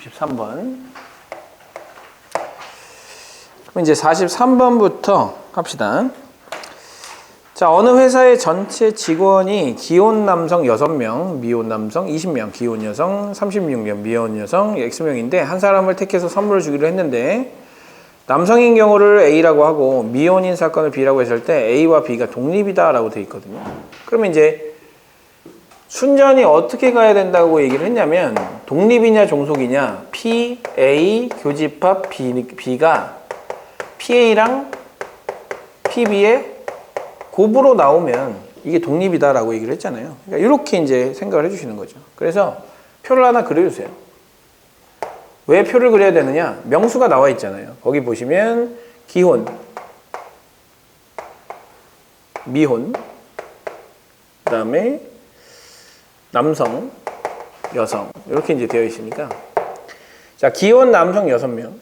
43번. 그럼 이제 43번부터 합시다. 자, 어느 회사의 전체 직원이 기혼 남성 6명, 미혼 남성 20명, 기혼 여성 36명, 미혼 여성 X명인데 한 사람을 택해서 선물을 주기로 했는데 남성인 경우를 A라고 하고 미혼인 사건을 B라고 했을 때 A와 B가 독립이다 라고 되어 있거든요. 그러면 이제 순전히 어떻게 가야 된다고 얘기를 했냐면 독립이냐 종속이냐 P, A, 교집합 B가 PA랑 PB의 곱으로 나오면 이게 독립이다 라고 얘기를 했잖아요. 그러니까 이렇게 이제 생각을 해주시는 거죠. 그래서 표를 하나 그려주세요. 왜 표를 그려야 되느냐? 명수가 나와 있잖아요. 거기 보시면 기혼, 미혼, 그 다음에 남성, 여성 이렇게 이제 되어 있으니까 자, 기혼 남성 6명,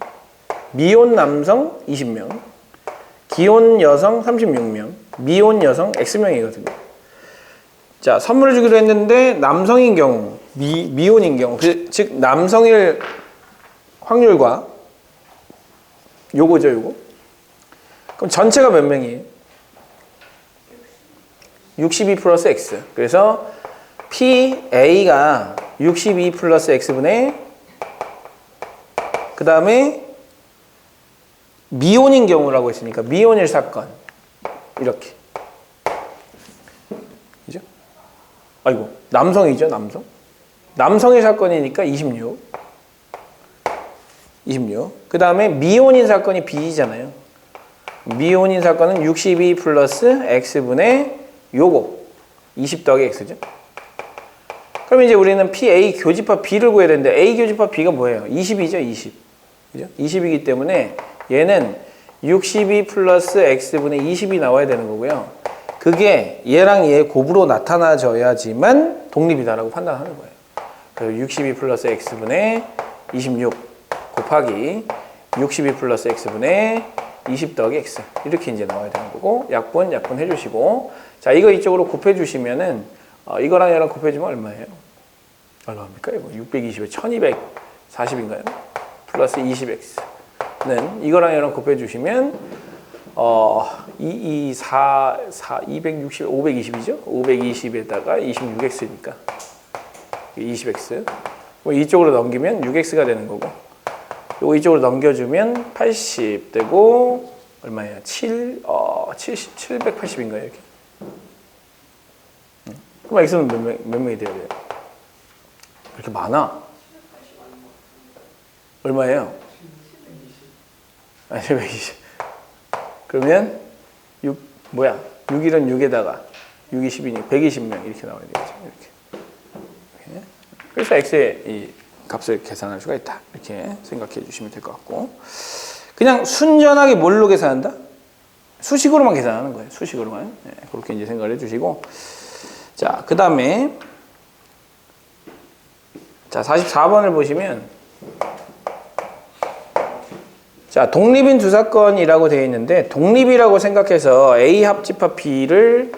미혼 남성 20명, 기혼 여성 36명, 미혼 여성 X명이거든요. 자, 선물을 주기로 했는데 남성인 경우, 미혼인 경우, 즉 남성일 확률과 요거죠, 요거. 그럼 전체가 몇 명이에요? 62 플러스 X. 그래서 PA가 62 플러스 X분의 그 다음에 미혼인 경우라고 했으니까 미혼일 사건 이렇게 그죠? 아이고 남성이죠, 남성의 사건이니까 26 그 다음에 미혼인 사건이 B잖아요. 미혼인 사건은 62 플러스 X분의 요거 20 더하기 X죠. 그럼 이제 우리는 PA 교집합 B를 구해야 되는데 A 교집합 B가 뭐예요? 20이죠, 20 그죠? 20이기 때문에 얘는 62 플러스 X분의 20이 나와야 되는 거고요. 그게 얘랑 얘 곱으로 나타나져야지만 독립이다라고 판단하는 거예요. 그래서 62 플러스 X분의 26 곱하기 62 플러스 X분의 20 더하기 X 이렇게 이제 나와야 되는 거고 약분 해주시고 자, 이거 이쪽으로 곱해주시면은 이거랑 얘랑 곱해주면 얼마예요? 얼마입니까? 이거 620에 1240인가요? 플러스 20X는 이거랑 얘랑 곱해주시면 260, 520이죠? 520에다가 26X니까 20X 이쪽으로 넘기면 6X가 되는 거고 요거 이쪽으로 넘겨주면 80 되고 얼마예요? 780인가요? 이렇게 그럼 X는 몇 명이 돼야 돼요? 이렇게 많아? 얼마예요? 720 그러면 6일은 6에다가 6이 10이니 120명 이렇게 나와야 되겠죠. 이렇게. 그래서 X의 이 값을 계산할 수가 있다. 이렇게 생각해 주시면 될 것 같고 그냥 순전하게 뭘로 계산한다? 수식으로만 계산하는 거예요. 수식으로만. 네, 그렇게 이제 생각을 해주시고 자, 그 다음에 자 44번을 보시면 자, 독립인 두 사건이라고 되어 있는데 독립이라고 생각해서 A 합집합 B를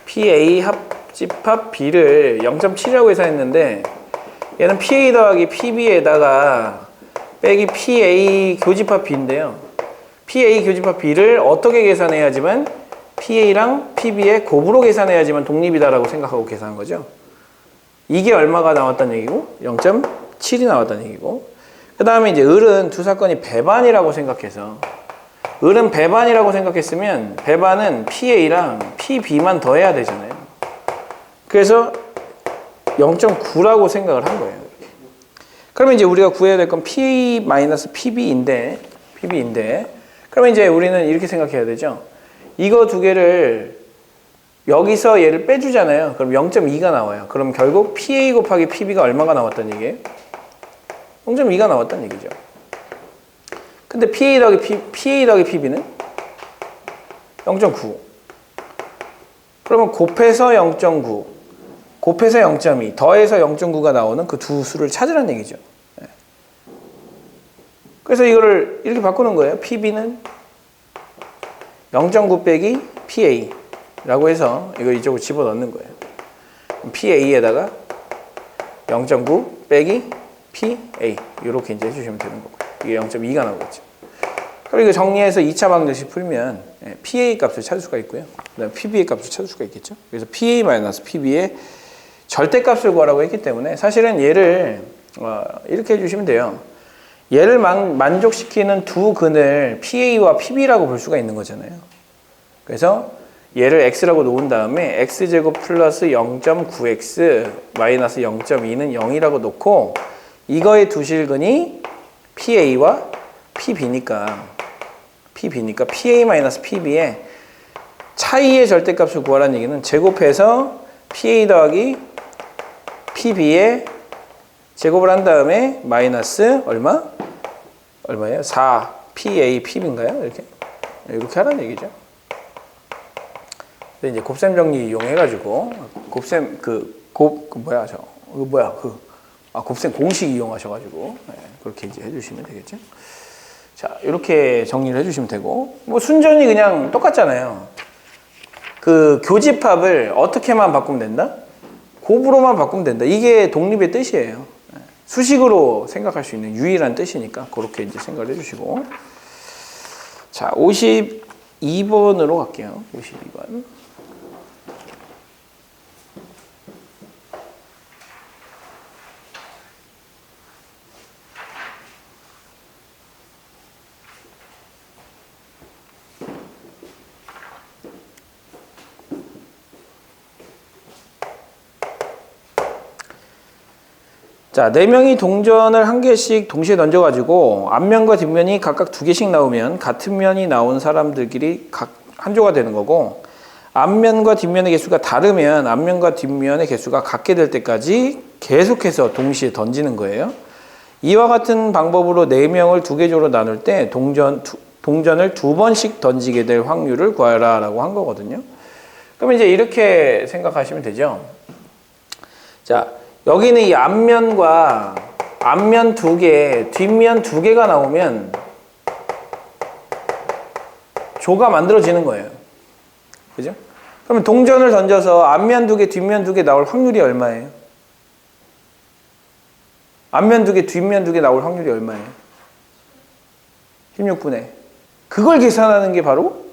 PA 합집합 B를 0.7이라고 계산했는데 얘는 PA 더하기 PB에다가 빼기 PA 교집합 B인데요. PA 교집합 B를 어떻게 계산해야지만 PA랑 PB의 곱으로 계산해야지만 독립이다라고 생각하고 계산한 거죠. 이게 얼마가 나왔다는 얘기고 0.7이 나왔다는 얘기고 그 다음에 이제 을은 두 사건이 배반이라고 생각해서 을은 배반이라고 생각했으면 배반은 PA랑 PB만 더해야 되잖아요. 그래서 0.9라고 생각을 한 거예요. 이렇게. 그러면 이제 우리가 구해야 될 건 PA-PB인데 그러면 이제 우리는 이렇게 생각해야 되죠. 이거 두 개를 여기서 얘를 빼주잖아요. 그럼 0.2가 나와요. 그럼 결국 PA 곱하기 PB가 얼마가 나왔다는 얘기예요? 0.2가 나왔다는 얘기죠. 근데 PA 더하기 PB는 0.9. 그러면 곱해서 0.9, 곱해서 0.2, 더해서 0.9가 나오는 그 두 수를 찾으라는 얘기죠. 그래서 이거를 이렇게 바꾸는 거예요. PB는 0.9 빼기 PA라고 해서 이거 이쪽으로 집어넣는 거예요. PA에다가 0.9 빼기 PA 이렇게 이제 해주시면 되는 거고요. 이게 0.2가 나오겠죠. 그리고 이거 정리해서 2차 방정식 풀면 PA 값을 찾을 수가 있고요. 그다음에 PB의 값을 찾을 수가 있겠죠. 그래서 PA-PB의 절대값을 구하라고 했기 때문에 사실은 얘를 이렇게 해주시면 돼요. 얘를 만족시키는 두 근을 PA와 PB라고 볼 수가 있는 거잖아요. 그래서 얘를 x라고 놓은 다음에 x제곱 플러스 0.9x 마이너스 0.2는 0이라고 놓고 이거의 두 실근이 PA와 PB니까 PA-PB의 차이의 절대값을 구하라는 얘기는 제곱해서 PA 더하기 PB의 제곱을 한 다음에 마이너스 얼마예요? 4 PA PB인가요? 이렇게 하라는 얘기죠. 근데 이제 곱셈 정리 이용해가지고 곱셈 곱셈 공식 이용하셔가지고 그렇게 이제 해주시면 되겠죠. 자, 이렇게 정리를 해주시면 되고 뭐 순전히 그냥 똑같잖아요. 그 교집합을 어떻게만 바꾸면 된다? 곱으로만 바꾸면 된다. 이게 독립의 뜻이에요. 수식으로 생각할 수 있는 유일한 뜻이니까 그렇게 이제 생각을 해주시고 자, 52번으로 갈게요. 52번. 자, 4명이 동전을 한 개씩 동시에 던져가지고 앞면과 뒷면이 각각 2개씩 나오면 같은 면이 나온 사람들끼리 각 한 조가 되는 거고 앞면과 뒷면의 개수가 다르면 앞면과 뒷면의 개수가 같게 될 때까지 계속해서 동시에 던지는 거예요. 이와 같은 방법으로 4명을 2개 조로 나눌 때 동전을 2번씩 던지게 될 확률을 구하라 라고 한 거거든요. 그럼 이제 이렇게 생각하시면 되죠. 자, 여기는 이 앞면과 앞면 2개, 뒷면 2개가 나오면 조가 만들어지는 거예요. 그죠? 그러면 동전을 던져서 앞면 2개, 뒷면 2개 나올 확률이 얼마예요? 앞면 2개, 뒷면 2개 나올 확률이 얼마예요? 16분의. 그걸 계산하는 게 바로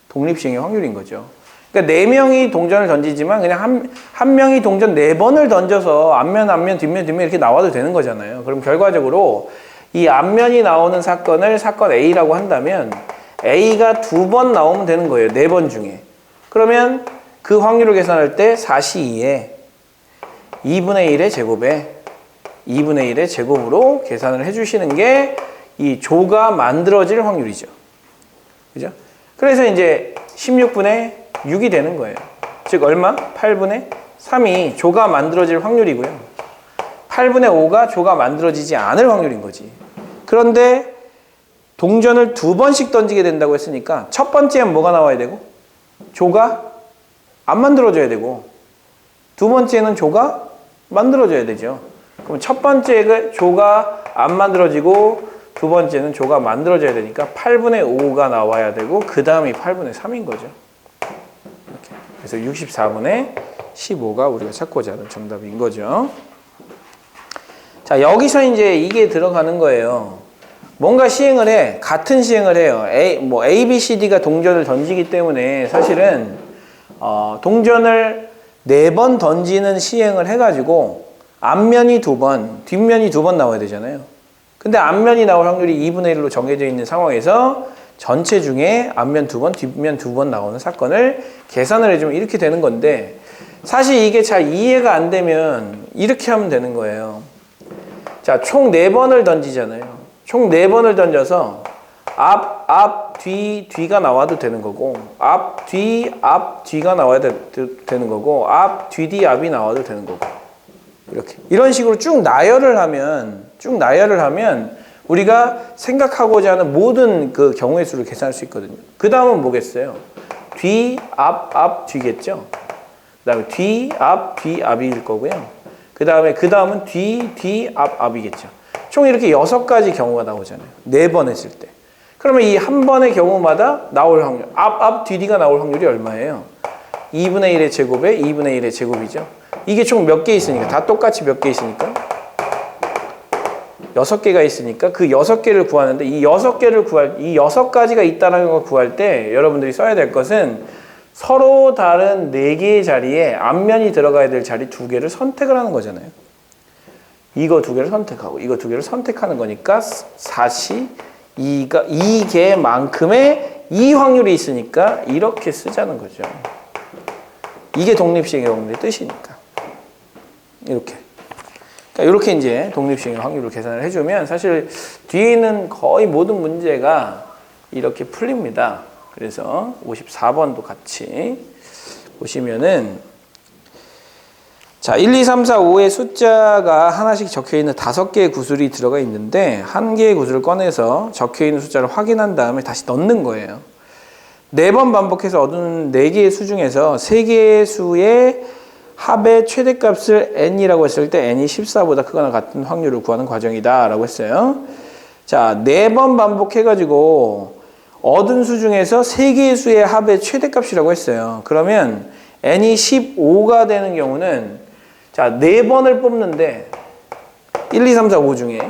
독립시행의 확률인 거죠. 그러니까 4명이 동전을 던지지만 그냥 한 명이 동전 4번을 던져서 앞면, 뒷면 이렇게 나와도 되는 거잖아요. 그럼 결과적으로 이 앞면이 나오는 사건을 사건 A라고 한다면 A가 2번 나오면 되는 거예요. 4번 중에. 그러면 그 확률을 계산할 때 4C2에 2분의 1의 제곱에 2분의 1의 제곱으로 계산을 해주시는 게 이 조가 만들어질 확률이죠. 그죠? 그래서 이제 16분의 6이 되는 거예요. 즉 얼마? 8분의 3이 조가 만들어질 확률이고요. 8분의 5가 조가 만들어지지 않을 확률인 거지. 그런데 동전을 2번씩 던지게 된다고 했으니까 첫 번째는 뭐가 나와야 되고 조가 안 만들어져야 되고 두 번째는 조가 만들어져야 되죠. 그럼 첫 번째 조가 안 만들어지고 두 번째는 조가 만들어져야 되니까 8분의 5가 나와야 되고 그 다음이 8분의 3인 거죠. 이렇게. 그래서 64분의 15가 우리가 찾고자 하는 정답인 거죠. 자, 여기서 이제 이게 들어가는 거예요. 뭔가 시행을 해. 같은 시행을 해요. A, B, C, D가 동전을 던지기 때문에 사실은 동전을 4번 던지는 시행을 해가지고 앞면이 2번, 뒷면이 2번 나와야 되잖아요. 근데 앞면이 나올 확률이 2분의 1로 정해져 있는 상황에서 전체 중에 앞면 2번, 뒷면 2번 나오는 사건을 계산을 해주면 이렇게 되는 건데 사실 이게 잘 이해가 안 되면 이렇게 하면 되는 거예요. 자, 총 4번을 던지잖아요. 총 4번을 던져서 앞, 뒤가 나와도 되는 거고 앞, 뒤가 나와야 되는 거고 앞, 뒤, 앞이 나와도 되는 거고 이렇게 이런 식으로 쭉 나열을 하면 우리가 생각하고자 하는 모든 그 경우의 수를 계산할 수 있거든요. 그 다음은 뭐겠어요? 뒤, 앞, 뒤겠죠? 그 다음에 뒤, 앞일 거고요. 그 다음은 뒤, 앞이겠죠. 총 이렇게 6가지 경우가 나오잖아요. 4번 했을 때. 그러면 이 한 번의 경우마다 나올 확률, 앞, 뒤가 나올 확률이 얼마예요? 2분의 1의 제곱에 2분의 1의 제곱이죠. 이게 총 몇 개 있으니까, 다 똑같이 몇 개 있으니까 6개가 있으니까 그 6개를 구하는데 이 6가지가 있다는 걸 구할 때 여러분들이 써야 될 것은 서로 다른 4개의 자리에 앞면이 들어가야 될 자리 2개를 선택을 하는 거잖아요. 이거 2개를 선택하고 이거 2개를 선택하는 거니까 4시 2개만큼의 이 확률이 있으니까 이렇게 쓰자는 거죠. 이게 독립시행의 확률의 뜻이니까. 이렇게. 그러니까 이렇게 이제 독립시행의 확률을 계산을 해주면 사실 뒤에 있는 거의 모든 문제가 이렇게 풀립니다. 그래서 54번도 같이 보시면은 자, 1, 2, 3, 4, 5의 숫자가 하나씩 적혀있는 5개의 구슬이 들어가 있는데 한 개의 구슬을 꺼내서 적혀있는 숫자를 확인한 다음에 다시 넣는 거예요. 4번 반복해서 얻은 4개의 수 중에서 3개의 수의 합의 최대값을 n이라고 했을 때 n이 14보다 크거나 같은 확률을 구하는 과정이다 라고 했어요. 자, 4번 반복해가지고 얻은 수 중에서 3개의 수의 합의 최대값이라고 했어요. 그러면 n이 15가 되는 경우는 자, 4번을 뽑는데 1, 2, 3, 4, 5 중에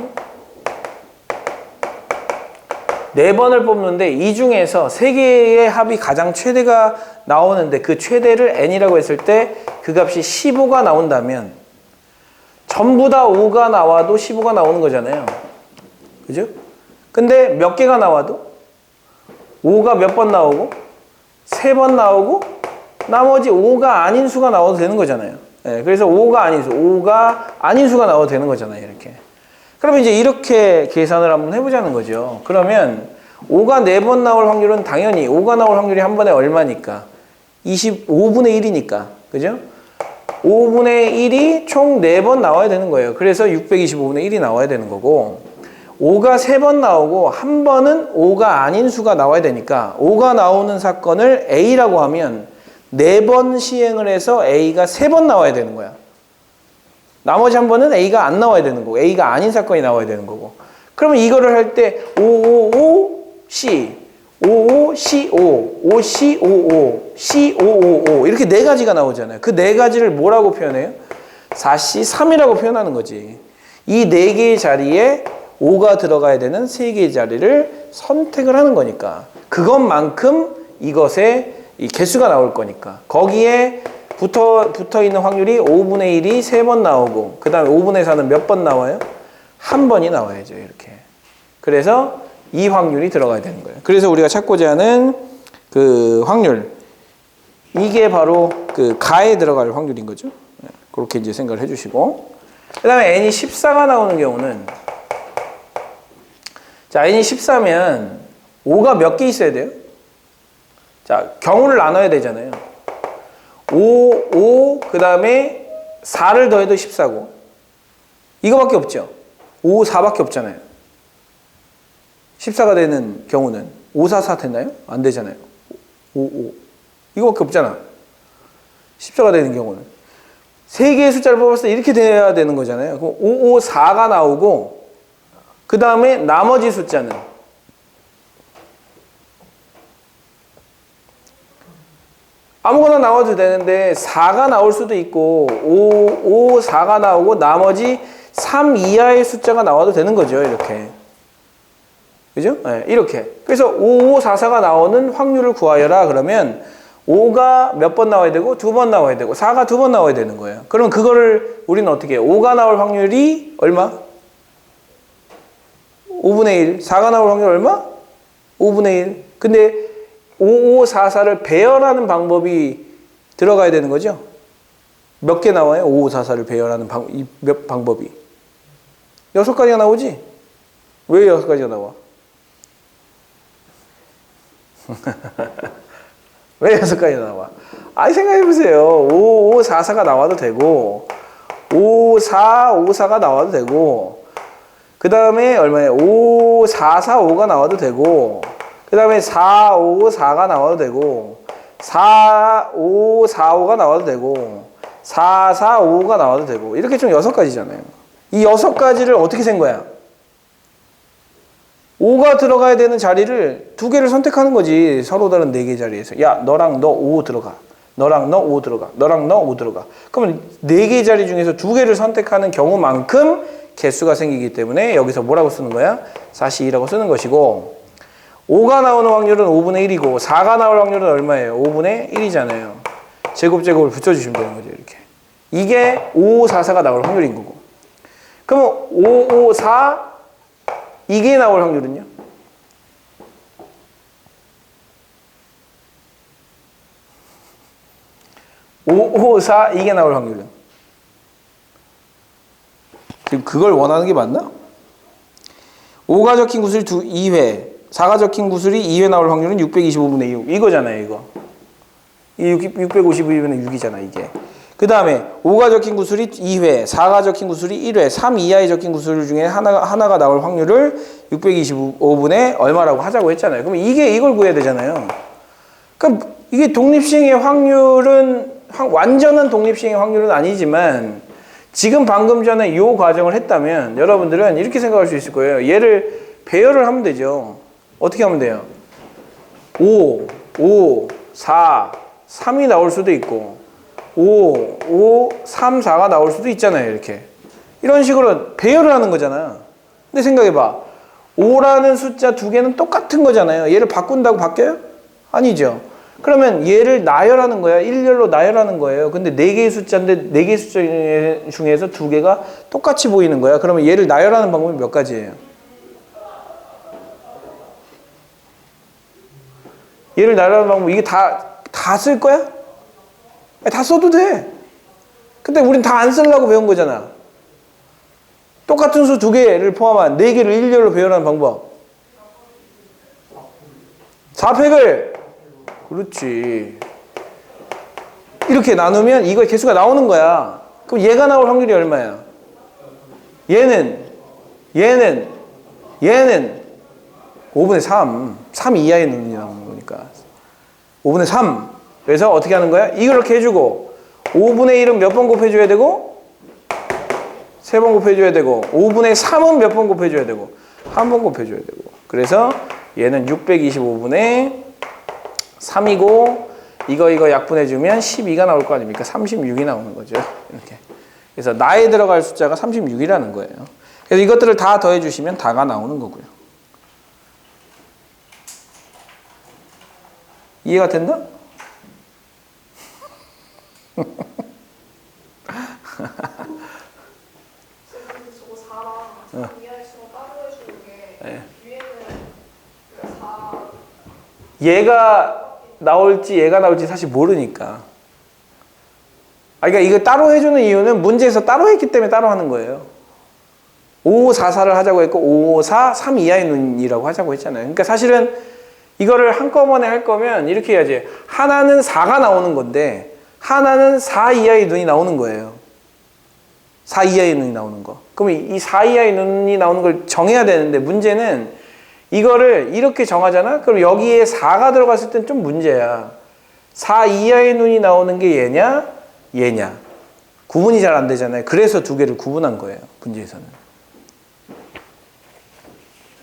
4번을 뽑는데 이 중에서 3개의 합이 가장 최대가 나오는데 그 최대를 n이라고 했을 때 그 값이 15가 나온다면 전부 다 5가 나와도 15가 나오는 거잖아요. 그죠? 근데 몇 개가 나와도 5가 몇 번 나오고 3번 나오고 나머지 5가 아닌 수가 나와도 되는 거잖아요. 네, 그래서 5가 아닌 수가 나와도 되는 거잖아요. 이렇게. 그러면 이제 이렇게 계산을 한번 해보자는 거죠. 그러면 5가 4번 나올 확률은 당연히 5가 나올 확률이 한 번에 얼마니까? 25분의 1이니까. 그죠? 5분의 1이 총 4번 나와야 되는 거예요. 그래서 625분의 1이 나와야 되는 거고 5가 3번 나오고 한 번은 5가 아닌 수가 나와야 되니까 5가 나오는 사건을 A라고 하면 4번 시행을 해서 A가 3번 나와야 되는 거야. 나머지 한 번은 A가 안 나와야 되는 거고 A가 아닌 사건이 나와야 되는 거고 그러면 이거를 할 때 555C 55C5 5C55 C555 이렇게 4가지가 나오잖아요. 그 4가지를 뭐라고 표현해요? 4C3이라고 표현하는 거지. 이 4개의 자리에 5가 들어가야 되는 3개의 자리를 선택을 하는 거니까 그것만큼 이것의 이 개수가 나올 거니까 거기에 붙어 있는 확률이 5분의 1이 3번 나오고 그 다음에 5분의 4는 몇 번 나와요? 한 번이 나와야죠. 이렇게. 그래서 이 확률이 들어가야 되는 거예요. 그래서 우리가 찾고자 하는 그 확률 이게 바로 그 가에 들어갈 확률인 거죠. 그렇게 이제 생각을 해주시고 그 다음에 n이 14가 나오는 경우는 자 n이 14면 5가 몇 개 있어야 돼요? 자 경우를 나눠야 되잖아요. 5, 그 다음에 4를 더해도 14고 이거밖에 없죠. 5, 4밖에 없잖아요. 14가 되는 경우는 5, 4, 4 됐나요? 안 되잖아요. 5 이거밖에 없잖아. 14가 되는 경우는 3개의 숫자를 뽑았을 때 이렇게 돼야 되는 거잖아요. 그럼 5, 5, 4가 나오고 그 다음에 나머지 숫자는 아무거나 나와도 되는데 4가 나올 수도 있고 5, 4가 나오고 나머지 3 이하의 숫자가 나와도 되는 거죠. 이렇게. 그죠? 네, 이렇게. 그래서 5, 5, 4, 4가 나오는 확률을 구하여라. 그러면 5가 몇 번 나와야 되고 2번 나와야 되고 4가 2번 나와야 되는 거예요. 그럼 그거를 우리는 어떻게 해요? 5가 나올 확률이 얼마? 5분의 1. 4가 나올 확률 얼마? 5분의 1. 근데 5, 5, 4, 4를 배열하는 방법이 들어가야 되는 거죠? 몇 개 나와요? 5, 5, 4, 4를 배열하는 방법이. 6가지가 나오지? 왜 6가지가 나와? 왜 6가지가 나와? 아니, 생각해보세요. 5, 5, 4, 4가 나와도 되고, 5, 4, 5, 4가 나와도 되고, 그 다음에 얼마예요? 5, 4, 4, 5가 나와도 되고, 그 다음에 4, 5, 4가 나와도 되고 4, 5, 4, 5가 나와도 되고 4, 4, 5가 나와도 되고 이렇게 좀 6가지잖아요. 이 6가지를 어떻게 센 거야? 5가 들어가야 되는 자리를 2개를 선택하는 거지. 서로 다른 4개 자리에서. 야, 너랑 너 5 들어가. 너랑 너 5 들어가. 너랑 너 5 들어가. 그러면 4개 자리 중에서 2개를 선택하는 경우만큼 개수가 생기기 때문에 여기서 뭐라고 쓰는 거야? 4C2라고 쓰는 것이고 5가 나오는 확률은 5분의 1이고 4가 나올 확률은 얼마예요? 5분의 1이잖아요. 제곱을 붙여주시면 되는 거죠. 이렇게. 이게 5544가 나올 확률인 거고. 그럼 554 이게 나올 확률은요? 554 이게 나올 확률은? 지금 그걸 원하는 게 맞나? 5가 적힌 구슬이 2회, 4가 적힌 구슬이 2회 나올 확률은 625분의 6 이거잖아요. 이거. 이 652분의 6이잖아 이게. 그 다음에 5가 적힌 구슬이 2회, 4가 적힌 구슬이 1회, 3 이하에 적힌 구슬 중에 하나가 나올 확률을 625분의 얼마라고 하자고 했잖아요. 그럼 이걸 구해야 되잖아요. 그럼 이게 독립시행의 확률은 완전한 독립시행의 확률은 아니지만 지금 방금 전에 이 과정을 했다면 여러분들은 이렇게 생각할 수 있을 거예요. 얘를 배열을 하면 되죠. 어떻게 하면 돼요? 5, 4, 3이 나올 수도 있고 5, 3, 4가 나올 수도 있잖아요. 이렇게. 이런 식으로 배열을 하는 거잖아. 근데 생각해봐. 5라는 숫자 두 개는 똑같은 거잖아요. 얘를 바꾼다고 바뀌어요? 아니죠. 그러면 얘를 나열하는 거야. 일렬로 나열하는 거예요. 근데 4개의 숫자인데 4개의 숫자 중에서 2개가 똑같이 보이는 거야. 그러면 얘를 나열하는 방법이 몇 가지예요? 얘를 나열하는 방법 이게 다 쓸 거야? 다 써도 돼. 근데 우린 다 안 쓰려고 배운 거잖아. 똑같은 수 2개를 포함한 4개를 일렬로 배열하는 방법. 4팩을 그렇지. 이렇게 나누면 이거 개수가 나오는 거야. 그럼 얘가 나올 확률이 얼마야? 얘는 5분의 3. 3 이하의 눈이 나오는 거니까. 5분의 3. 그래서 어떻게 하는 거야? 이렇게 해주고 5분의 1은 몇 번 곱해줘야 되고 3번 곱해줘야 되고 5분의 3은 몇 번 곱해줘야 되고 1번 곱해줘야 되고 그래서 얘는 625분의 3이고 이거 약분해주면 12가 나올 거 아닙니까? 36이 나오는 거죠. 이렇게. 그래서 나에 들어갈 숫자가 36이라는 거예요. 그래서 이것들을 다 더해주시면 다가 나오는 거고요. 이해가 된다? 얘가 나올지 사실 모르니까. 그러니까 이거 따로 해주는 이유는 문제에서 따로 했기 때문에 따로 하는 거예요. 5544를 하자고 했고 554, 3 이하의 눈이라고 하자고 했잖아요. 그러니까 사실은 이거를 한꺼번에 할 거면 이렇게 해야지. 하나는 4가 나오는 건데 하나는 4 이하의 눈이 나오는 거예요. 4 이하의 눈이 나오는 거. 그럼 이 4 이하의 눈이 나오는 걸 정해야 되는데 문제는 이거를 이렇게 정하잖아? 그럼 여기에 4가 들어갔을 땐 좀 문제야. 4 이하의 눈이 나오는 게 얘냐? 구분이 잘 안 되잖아요. 그래서 2개를 구분한 거예요. 문제에서는.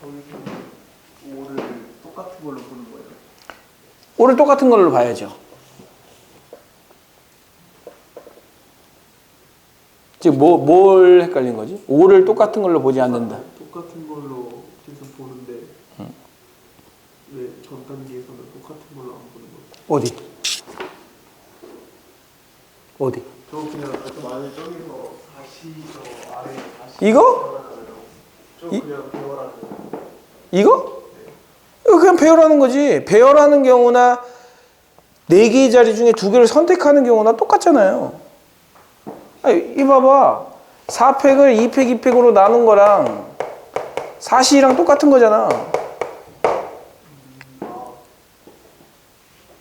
5를 똑같은 걸로 보는 거예요? 5를 똑같은 걸로 봐야죠. 지금 뭘 헷갈린 거지? 5를 똑같은 걸로 보지 않는다. 똑같은 걸로 계속 보는데 왜 전 단계에서는 똑같은 걸로 안 보는 거예요? 어디? 저 그냥 만약에 저기서 다시 저 아래 다시 이거? 저 그냥 배워라는 거예요. 이거? 이거 그냥 배열하는 거지. 배열하는 경우나 4개의 자리 중에 2개를 선택하는 경우나 똑같잖아요. 이 봐봐. 4팩을 2팩, 2팩으로 나눈 거랑 4C랑 똑같은 거잖아.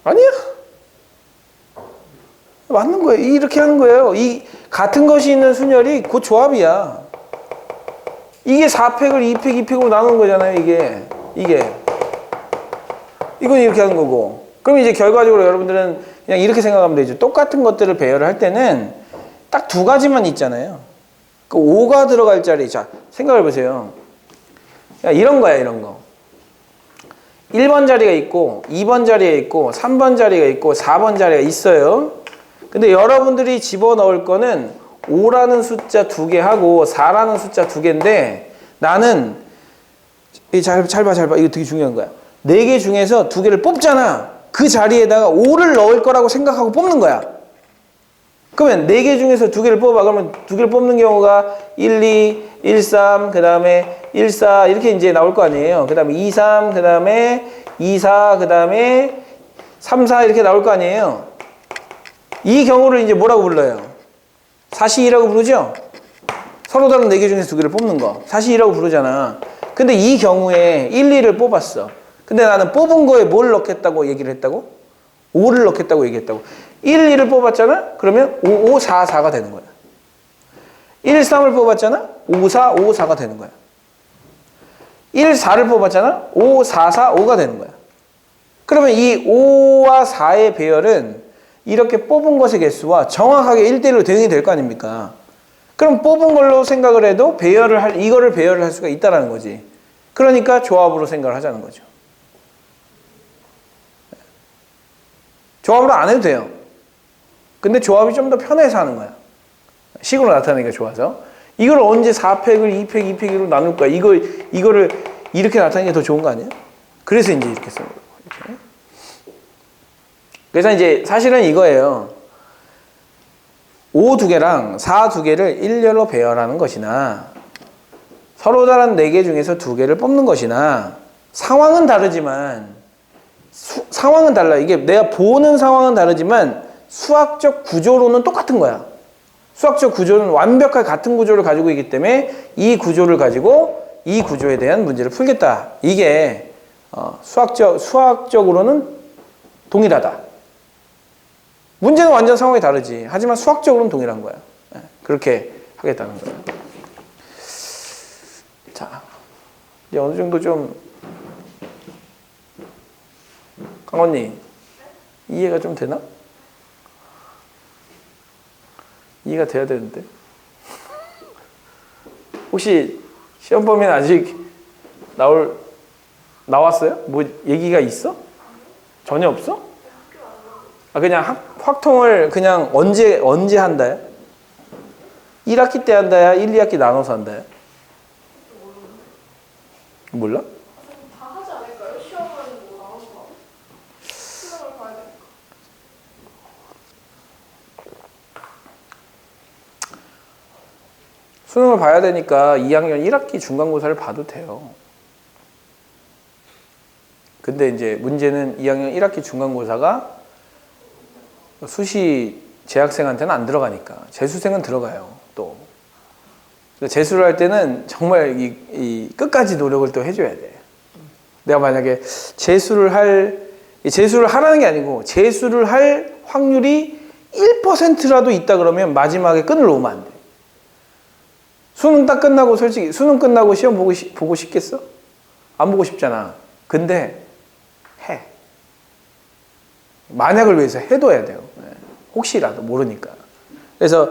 아니야? 맞는 거예요. 이렇게 하는 거예요. 이 같은 것이 있는 순열이 그 조합이야. 이게 4팩을 2팩, 2팩으로 나누는 거잖아요. 이게. 이건 이렇게 하는 거고. 그럼 이제 결과적으로 여러분들은 그냥 이렇게 생각하면 되죠. 똑같은 것들을 배열을 할 때는 딱 2가지만 있잖아요. 그 5가 들어갈 자리. 자, 생각해 보세요. 이런 거야, 이런 거. 1번 자리가 있고, 2번 자리가 있고, 3번 자리가 있고, 4번 자리가 있어요. 근데 여러분들이 집어넣을 거는 5라는 숫자 2개하고 4라는 숫자 2개인데 나는 잘 봐. 이거 되게 중요한 거야. 4개 중에서 2개를 뽑잖아. 그 자리에다가 5를 넣을 거라고 생각하고 뽑는 거야. 그러면 4개 중에서 2개를 뽑아. 그러면 2개를 뽑는 경우가 1, 2, 1, 3, 그 다음에 1, 4 이렇게 이제 나올 거 아니에요. 그 다음에 2, 3, 그 다음에 2, 4, 그 다음에 3, 4 이렇게 나올 거 아니에요. 이 경우를 이제 뭐라고 불러요? 사시이라고 부르죠? 서로 다른 4개 중에서 2개를 뽑는 거. 사시이라고 부르잖아. 근데 이 경우에 1, 2를 뽑았어. 근데 나는 뽑은 거에 뭘 넣겠다고 얘기를 했다고? 5를 넣겠다고 얘기했다고. 1, 2를 뽑았잖아? 그러면 5, 5, 4, 4가 되는 거야. 1, 3을 뽑았잖아? 5, 4, 5, 4가 되는 거야. 1, 4를 뽑았잖아? 5, 4, 4, 5가 되는 거야. 그러면 이 5와 4의 배열은 이렇게 뽑은 것의 개수와 정확하게 1대1로 대응이 될 거 아닙니까? 그럼 뽑은 걸로 생각을 해도 이거를 배열을 할 수가 있다는 거지. 그러니까 조합으로 생각을 하자는 거죠. 조합으로 안 해도 돼요. 근데 조합이 좀 더 편해서 하는 거야. 식으로 나타내기가 좋아서. 이걸 언제 4팩을 2팩, 2팩으로 나눌 거야? 이거를 이렇게 나타내는 게 더 좋은 거 아니에요? 그래서 이제 이렇게 쓰는 거예요. 이렇게. 그래서 이제 사실은 이거예요. 5 2개랑 4 2개를 일렬로 배열하는 것이나 서로 다른 4개 중에서 2개를 뽑는 것이나 상황은 다르지만 상황은 달라. 이게 내가 보는 상황은 다르지만 수학적 구조로는 똑같은 거야. 수학적 구조는 완벽하게 같은 구조를 가지고 있기 때문에 이 구조를 가지고 이 구조에 대한 문제를 풀겠다. 이게 수학적으로는 동일하다. 문제는 완전 상황이 다르지. 하지만 수학적으로는 동일한 거야. 그렇게 하겠다는 거야. 자, 이제 어느 정도 좀 강원님 이해가 좀 되나? 이해가 돼야 되는데. 혹시 시험 범위는 아직 나왔어요? 뭐 얘기가 있어? 전혀 없어? 그냥 확통을 그냥 언제 한다요? 1학기 때 한다야? 1, 2학기 나눠서 한다요? 몰라? 다 하지 않을까요? 시험은 뭐 나눠서 하고? 수능을 봐야 되니까. 수능을 봐야 되니까 2학년 1학기 중간고사를 봐도 돼요. 근데 이제 문제는 2학년 1학기 중간고사가 수시 재학생한테는 안 들어가니까 재수생은 들어가요. 또 재수를 할 때는 정말 이 끝까지 노력을 또 해줘야 돼. 내가 만약에 재수를 하라는 게 아니고 재수를 할 확률이 1%라도 있다 그러면 마지막에 끈을 놓으면 안 돼. 수능 딱 끝나고 솔직히 수능 끝나고 시험 보고 싶겠어? 안 보고 싶잖아. 근데 해. 만약을 위해서 해둬야 돼요. 혹시라도 모르니까. 그래서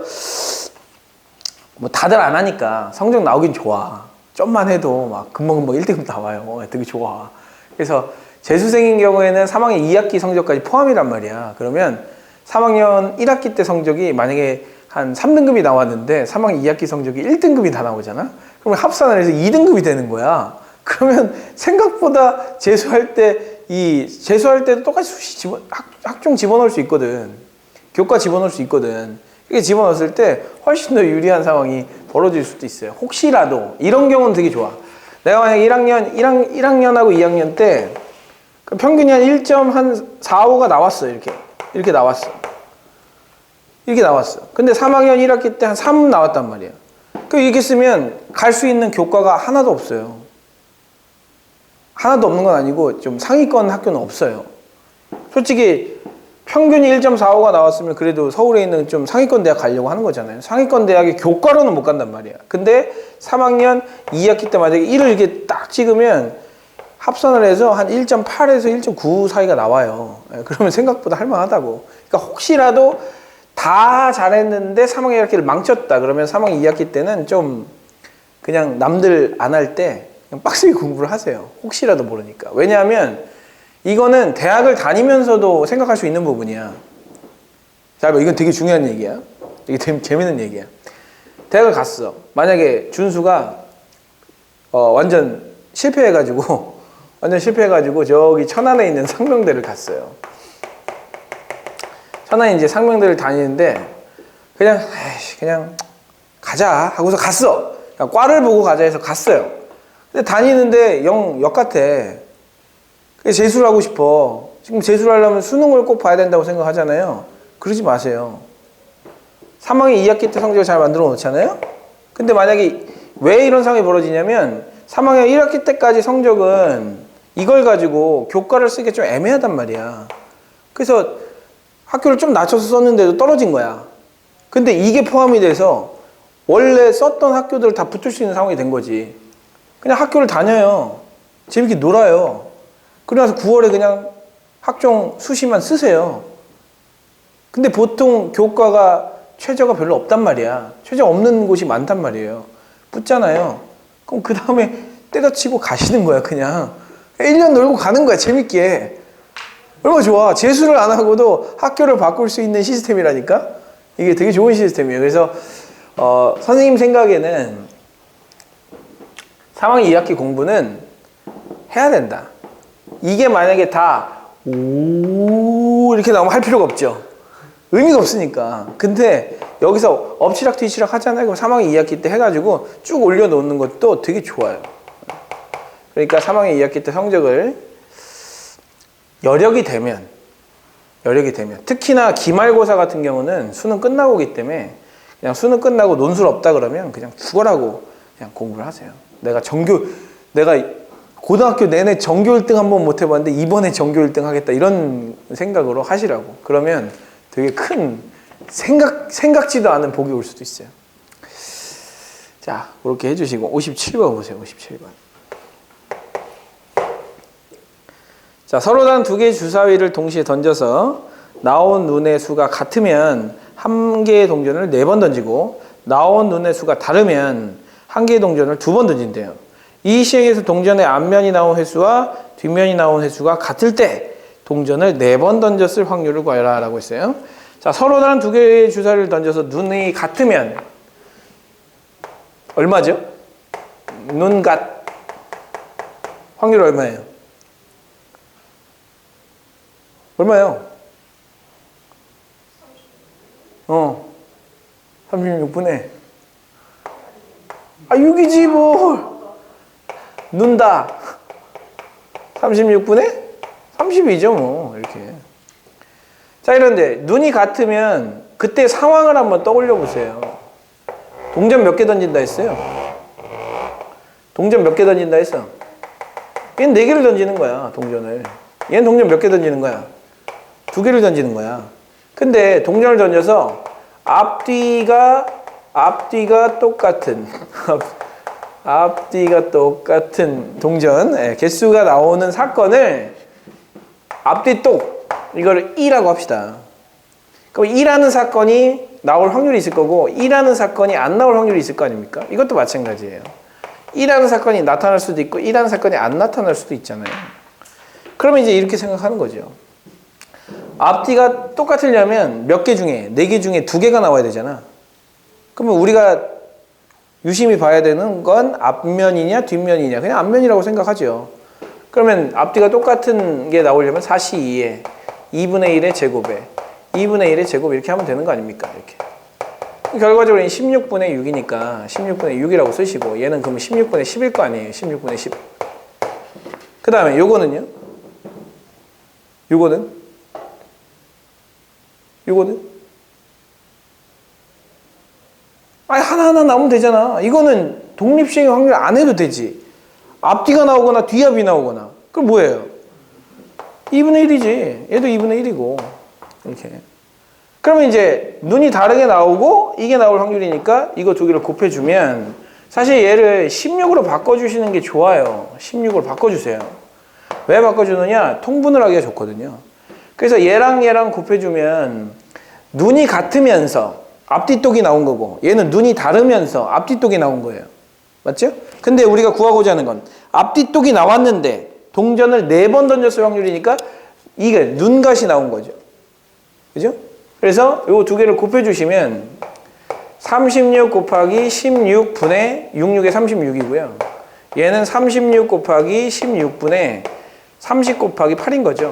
뭐 다들 안 하니까 성적 나오긴 좋아. 좀만 해도 막 금방 1등급 나와요. 되게 좋아. 그래서 재수생인 경우에는 3학년 2학기 성적까지 포함이란 말이야. 그러면 3학년 1학기 때 성적이 만약에 한 3등급이 나왔는데 3학년 2학기 성적이 1등급이 다 나오잖아? 그러면 합산을 해서 2등급이 되는 거야. 그러면 생각보다 재수할 때도 똑같이 수시 학종 집어넣을 수 있거든. 교과 집어넣을 수 있거든. 이렇게 집어넣었을 때 훨씬 더 유리한 상황이 벌어질 수도 있어요. 혹시라도. 이런 경우는 되게 좋아. 내가 만약 1학년하고 2학년 때 평균이 한 1.45가 나왔어. 이렇게 나왔어. 이렇게 나왔어. 근데 3학년 1학기 때 한 3 나왔단 말이야. 이렇게 쓰면 갈 수 있는 교과가 하나도 없어요. 하나도 없는 건 아니고 좀 상위권 학교는 없어요. 솔직히 평균이 1.45가 나왔으면 그래도 서울에 있는 좀 상위권 대학 가려고 하는 거잖아요. 상위권 대학의 교과로는 못 간단 말이야. 근데 3학년 2학기 때 만약에 1을 이렇게 딱 찍으면 합산을 해서 한 1.8에서 1.9 사이가 나와요. 그러면 생각보다 할만하다고. 그러니까 혹시라도 다 잘했는데 3학년 1학기를 망쳤다. 그러면 3학년 2학기 때는 좀 그냥 남들 안 할 때 그냥 빡세게 공부를 하세요. 혹시라도 모르니까. 왜냐하면 이거는 대학을 다니면서도 생각할 수 있는 부분이야. 자, 이건 되게 중요한 얘기야. 이게 되게 재밌는 얘기야. 대학을 갔어. 만약에 준수가 완전 실패해가지고 저기 천안에 있는 상명대를 갔어요. 천안에 이제 상명대를 다니는데 그냥 가자 하고서 갔어. 그냥 과를 보고 가자 해서 갔어요. 근데 다니는데 영 역 같아. 그래서 재수를 하고 싶어. 지금 재수를 하려면 수능을 꼭 봐야 된다고 생각하잖아요. 그러지 마세요. 3학기 2학기 때 성적을 잘 만들어 놓잖아요. 근데 만약에 왜 이런 상황이 벌어지냐면 3학년 1학기 때까지 성적은 이걸 가지고 교과를 쓰기가 좀 애매하단 말이야. 그래서 학교를 좀 낮춰서 썼는데도 떨어진 거야. 근데 이게 포함이 돼서 원래 썼던 학교들을 다 붙을 수 있는 상황이 된 거지. 그냥 학교를 다녀요. 재밌게 놀아요. 그러고 나서 9월에 그냥 학종 수시만 쓰세요. 근데 보통 교과가 최저가 별로 없단 말이야. 최저 없는 곳이 많단 말이에요. 붙잖아요. 그럼 그 다음에 때려치고 가시는 거야, 그냥. 1년 놀고 가는 거야, 재밌게. 얼마나 좋아. 재수를 안 하고도 학교를 바꿀 수 있는 시스템이라니까? 이게 되게 좋은 시스템이에요. 그래서, 선생님 생각에는 3학기 2학기 공부는 해야 된다. 이게 만약에 다, 이렇게 나오면 할 필요가 없죠. 의미가 없으니까. 근데 여기서 엎치락 뒤치락 하잖아요. 그럼 3학기 2학기 때 해가지고 쭉 올려놓는 것도 되게 좋아요. 그러니까 3학기 2학기 때 성적을 여력이 되면 특히나 기말고사 같은 경우는 수능 끝나고 오기 때문에 그냥 수능 끝나고 논술 없다 그러면 그냥 죽어라고 그냥 공부를 하세요. 내가 고등학교 내내 전교 1등 한 번 못 해봤는데 이번에 전교 1등 하겠다 이런 생각으로 하시라고. 그러면 되게 큰 생각지도 않은 복이 올 수도 있어요. 자, 그렇게 해주시고 57번 보세요. 57번. 자, 서로 다른 두 개의 주사위를 동시에 던져서 나온 눈의 수가 같으면 한 개의 동전을 4번 던지고 나온 눈의 수가 다르면 한 개의 동전을 2번 던진대요. 이 시행에서 동전의 앞면이 나온 횟수와 뒷면이 나온 횟수가 같을 때 동전을 4번 던졌을 확률을 구하라 라고 했어요. 자, 서로 다른 두 개의 주사위를 던져서 눈이 같으면 얼마죠? 눈같 확률 얼마예요? 얼마예요? 36분의 6이지 뭘. 눈다 36분의 32죠 뭐 이렇게. 자, 이런데 눈이 같으면 그때 상황을 한번 떠올려 보세요. 동전 몇 개 던진다 했어요? 동전 몇 개 던진다 했어? 얘는 4개를 던지는 거야, 동전을. 얘는 동전 몇 개 던지는 거야? 2개를 던지는 거야. 근데 동전을 던져서 앞뒤가 똑같은 앞뒤가 똑같은 동전 개수가 나오는 사건을 앞뒤 똑 이거를 2라고 합시다. 그럼 2라는 사건이 나올 확률이 있을 거고 2라는 사건이 안 나올 확률이 있을 거 아닙니까? 이것도 마찬가지예요. 2라는 사건이 나타날 수도 있고 2라는 사건이 안 나타날 수도 있잖아요. 그러면 이제 이렇게 생각하는 거죠. 앞뒤가 똑같으려면 몇 개 중에 4개 중에 2개가 나와야 되잖아. 그러면 우리가 유심히 봐야 되는 건 앞면이냐 뒷면이냐. 그냥 앞면이라고 생각하죠. 그러면 앞뒤가 똑같은 게 나오려면 4시 2에 2분의 1의 제곱에 2분의 1의 제곱 이렇게 하면 되는 거 아닙니까? 이렇게. 결과적으로 16분의 6이니까 16분의 6이라고 쓰시고 얘는 그러면 16분의 10일 거 아니에요. 16분의 10. 그 다음에 요거는요? 요거는 하나하나 나오면 되잖아. 이거는 독립시행 확률 안 해도 되지. 앞뒤가 나오거나 뒤앞이 나오거나. 그럼 뭐예요? 2분의 1이지. 얘도 2분의 1이고. 이렇게. 그러면 이제 눈이 다르게 나오고 이게 나올 확률이니까 이거 2개를 곱해주면 사실 얘를 16으로 바꿔주시는 게 좋아요. 16으로 바꿔주세요. 왜 바꿔주느냐? 통분을 하기가 좋거든요. 그래서 얘랑 곱해주면 눈이 같으면서 앞뒤똑이 나온 거고 얘는 눈이 다르면서 앞뒤똑이 나온 거예요. 맞죠? 근데 우리가 구하고자 하는 건 앞뒤똑이 나왔는데 동전을 4번 던졌을 확률이니까 이게 눈같이 나온 거죠. 그죠? 그래서 요 2개를 곱해주시면 36 곱하기 16분의 66의 36이고요. 얘는 36 곱하기 16분의 30 곱하기 8인 거죠.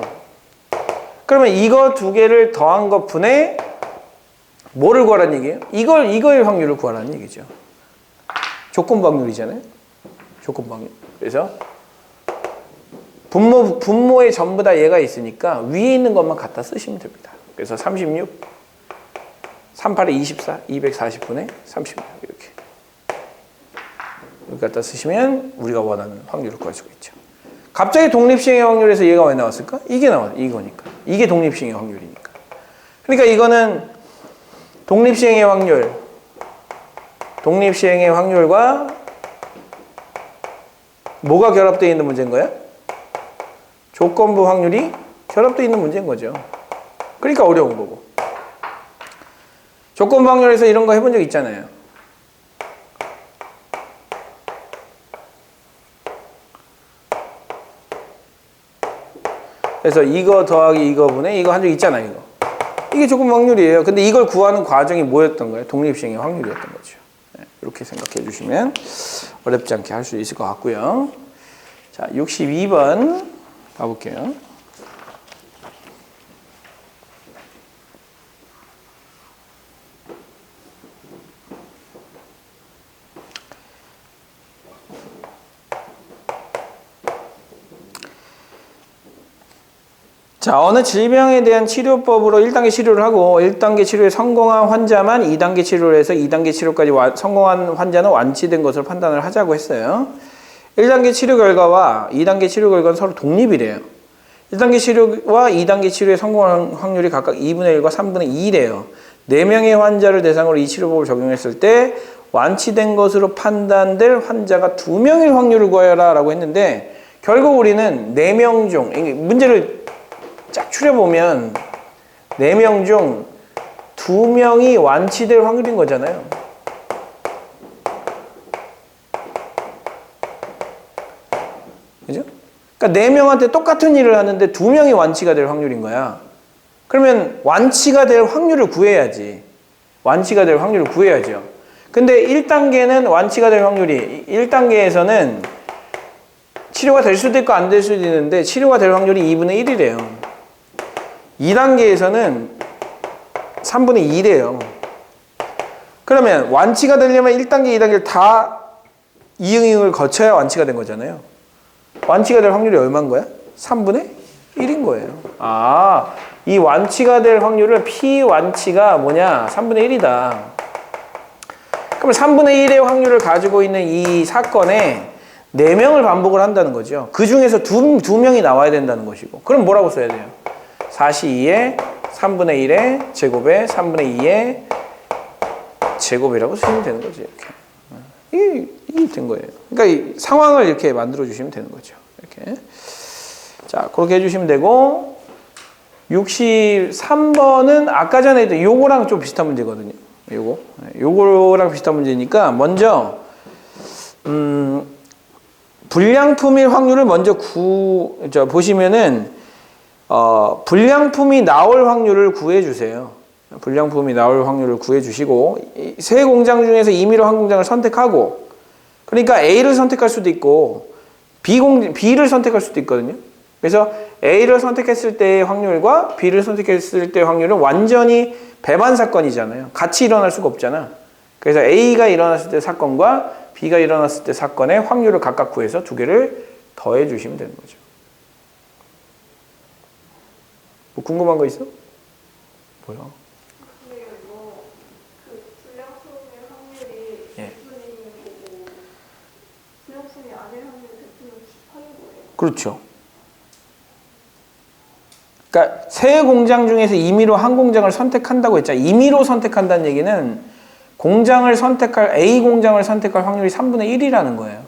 그러면 이거 두 개를 더한 것 분의 뭐를 구하라는 얘기예요? 이거의 확률을 구하라는 얘기죠. 조건부 확률이잖아요. 조건부 확률. 그래서 분모에 전부 다 얘가 있으니까 위에 있는 것만 갖다 쓰시면 됩니다. 그래서 36, 38에 24, 240분의 36 이렇게 갖다 쓰시면 우리가 원하는 확률을 구할 수가 있죠. 갑자기 독립시행의 확률에서 얘가 왜 나왔을까? 이게 나와요. 이거니까. 이게 독립시행의 확률이니까. 그러니까 이거는 독립시행의 확률과 뭐가 결합되어 있는 문제인 거야? 조건부 확률이 결합되어 있는 문제인 거죠. 그러니까 어려운 거고. 조건부 확률에서 이런 거 해본 적 있잖아요. 그래서 이거 더하기 이거분의 이거 한 적 있잖아요. 이게 조건부 확률이에요. 근데 이걸 구하는 과정이 뭐였던 거예요? 독립시행의 확률이었던 거죠. 이렇게 생각해 주시면 어렵지 않게 할 수 있을 것 같고요. 자, 62번 가볼게요. 자, 어느 질병에 대한 치료법으로 1단계 치료를 하고 1단계 치료에 성공한 환자만 2단계 치료를 해서 2단계 치료까지 성공한 환자는 완치된 것으로 판단을 하자고 했어요. 1단계 치료 결과와 2단계 치료 결과는 서로 독립이래요. 1단계 치료와 2단계 치료에 성공한 확률이 각각 2분의 1과 3분의 2래요. 4명의 환자를 대상으로 이 치료법을 적용했을 때 완치된 것으로 판단될 환자가 2명일 확률을 구하여라 라고 했는데 결국 우리는 4명 중, 문제를 쫙 추려보면 4명 중 2명이 완치될 확률인 거잖아요. 그죠? 그러니까 4명한테 똑같은 일을 하는데 2명이 완치가 될 확률인 거야. 그러면 완치가 될 확률을 구해야지. 완치가 될 확률을 구해야죠. 근데 1단계는 완치가 될 확률이 1단계에서는 치료가 될 수도 있고 안 될 수도 있는데 치료가 될 확률이 2분의 1이래요. 2단계에서는 3분의 2래요. 그러면 완치가 되려면 1단계, 2단계를 다 이응이응을 거쳐야 완치가 된 거잖아요. 완치가 될 확률이 얼마인 거야? 3분의 1인 거예요. 아, 이 완치가 될 확률을 P완치가 뭐냐? 3분의 1이다. 그럼 3분의 1의 확률을 가지고 있는 이 사건에 4명을 반복을 한다는 거죠. 그 중에서 2명이 나와야 된다는 것이고. 그럼 뭐라고 써야 돼요? 4시2의 3분의 1의 제곱에 3분의 2의 제곱이라고 쓰시면 되는 거죠. 이렇게. 이게 된 거예요. 그러니까 이 상황을 이렇게 만들어 주시면 되는 거죠. 이렇게. 자, 그렇게 해주시면 되고, 63번은 아까 전에 했던 요거랑 좀 비슷한 문제거든요. 요거랑 비슷한 문제니까, 먼저, 불량품일 확률을 먼저 보시면은, 불량품이 나올 확률을 구해주세요. 불량품이 나올 확률을 구해주시고, 세 공장 중에서 임의로 한 공장을 선택하고, 그러니까 A를 선택할 수도 있고 B를 선택할 수도 있거든요. 그래서 A를 선택했을 때의 확률과 B를 선택했을 때의 확률은 완전히 배반 사건이잖아요. 같이 일어날 수가 없잖아. 그래서 A가 일어났을 때 사건과 B가 일어났을 때 사건의 확률을 각각 구해서 두 개를 더해 주시면 되는 거죠. 뭐 궁금한 거 있어? 뭐야? 그렇죠. 그러니까 세 공장 중에서 임의로 한 공장을 선택한다고 했잖아요. 임의로 선택한다는 얘기는 공장을 선택할 A 공장을 선택할 확률이 3분의 1이라는 거예요.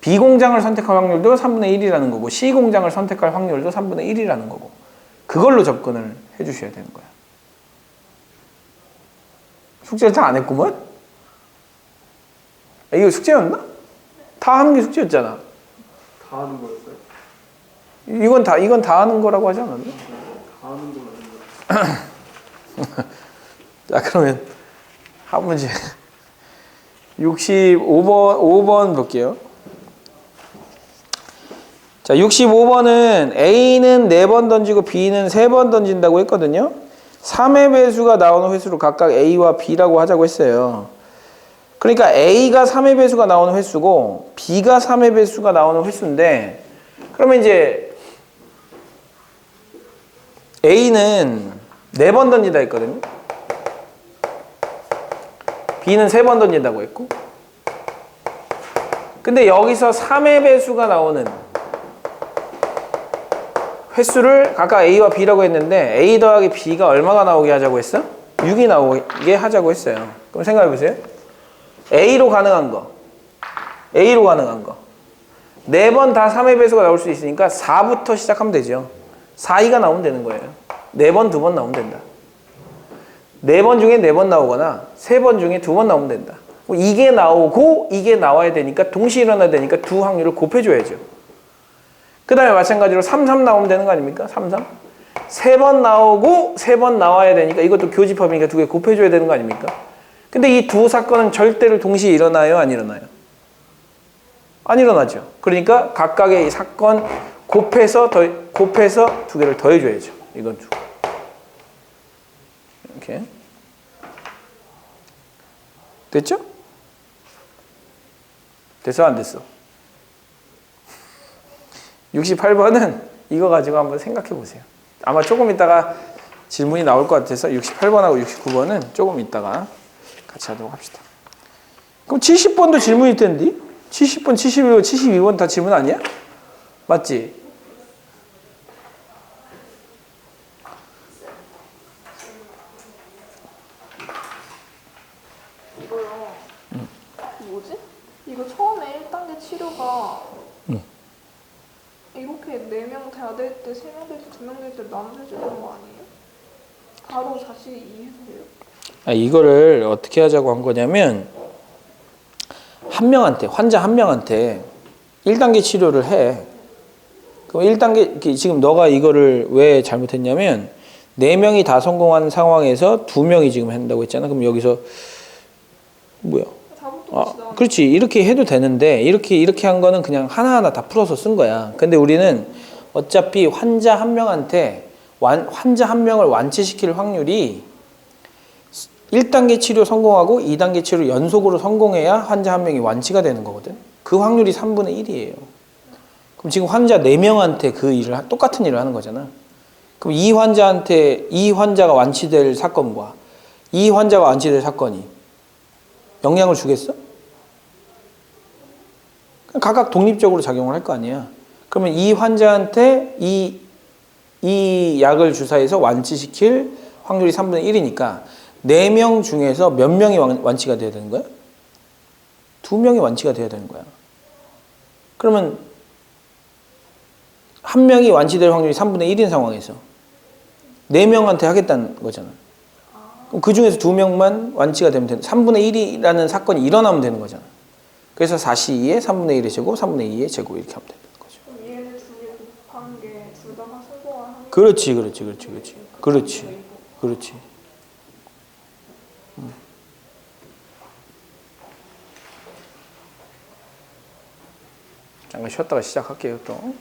B 공장을 선택할 확률도 3분의 1이라는 거고 C 공장을 선택할 확률도 3분의 1이라는 거고 그걸로 접근을 해 주셔야 되는 거예요. 숙제를 다 안 했구먼? 이거 숙제였나? 다 하는 게 숙제였잖아. 다 하는 거였어요? 이건 다 하는 거라고 하지 않았나? 다 하는 건 아닌 것 같아요. 자, 그러면 한 문제. 65번, 5번 볼게요. 자, 65번은 A는 4번 던지고 B는 3번 던진다고 했거든요. 3의 배수가 나오는 횟수를 각각 A와 B라고 하자고 했어요. 그러니까 A가 3의 배수가 나오는 횟수고 B가 3의 배수가 나오는 횟수인데, 그러면 이제 A는 4번 던진다 했거든요. B는 3번 던진다고 했고, 근데 여기서 3의 배수가 나오는 횟수를 각각 A와 B라고 했는데 A 더하기 B가 얼마가 나오게 하자고 했어? 6이 나오게 하자고 했어요. 그럼 생각해 보세요. A로 가능한 거, A로 가능한 거 4번 다 3의 배수가 나올 수 있으니까 4부터 시작하면 되죠. 4, 2가 나오면 되는 거예요. 4번, 2번 나오면 된다. 4번 중에 4번 나오거나 3번 중에 2번 나오면 된다. 이게 나오고 이게 나와야 되니까 동시에 일어나야 되니까 두 확률을 곱해줘야죠. 그 다음에 마찬가지로 3, 3 나오면 되는 거 아닙니까? 3, 3. 3번 나오고 3번 나와야 되니까 이것도 교집합이니까 두 개 곱해줘야 되는 거 아닙니까? 근데 이 두 사건은 절대로 동시에 일어나요? 안 일어나요? 안 일어나죠. 그러니까 각각의 이 사건 곱해서 두 개를 더해줘야죠. 이건 두. 이렇게. 됐죠? 됐어? 안 됐어? 68번은 이거 가지고 한번 생각해 보세요. 아마 조금 있다가 질문이 나올 것 같아서 68번하고 69번은 조금 있다가 같이 하도록 합시다. 그럼 70번도 질문일 텐데? 70번, 71번, 72번 다 질문 아니야? 맞지? 이거요. 뭐지? 이거 처음에 1단계 치료가 이렇게 4명 돼야 될 때, 3명 될 때, 2명 될 때 나눠서 해주는 거 아니에요? 바로 다시 이해해도 돼요? 이거를 어떻게 하자고 한 거냐면 한 명한테, 환자 한 명한테 1단계 치료를 해. 그럼 1단계, 지금 너가 이거를 왜 잘못했냐면 4명이 다 성공한 상황에서 2명이 지금 한다고 했잖아. 그럼 여기서 뭐야? 그렇지. 이렇게 해도 되는데 이렇게 한 거는 그냥 하나하나 다 풀어서 쓴 거야. 근데 우리는 어차피 환자 한 명한테 환자 한 명을 완치시킬 확률이 1단계 치료 성공하고 2단계 치료 연속으로 성공해야 환자 한 명이 완치가 되는 거거든. 그 확률이 3분의 1이에요. 그럼 지금 환자 4명한테 그 일을, 똑같은 일을 하는 거잖아. 그럼 이 환자가 완치될 사건과 이 환자가 완치될 사건이 영향을 주겠어? 각각 독립적으로 작용을 할 거 아니야. 그러면 이 환자한테 이 약을 주사해서 완치시킬 확률이 3분의 1이니까 4명 중에서 몇 명이 완치가 돼야 되는 거야? 2명이 완치가 돼야 되는 거야. 그러면 한 명이 완치될 확률이 3분의 1인 상황에서 4명한테 하겠다는 거잖아. 그럼 그 중에서 2명만 완치가 되면 되는, 3분의 1이라는 사건이 일어나면 되는 거잖아. 그래서 4C2에 3분의 1의 제곱, 3분의 2의 제곱 이렇게 하면 되는 거죠. 그럼 얘네 두 개 곱한 게 둘 다 성공한 확률? 그렇지. 잠깐 쉬었다가 시작할게요, 또.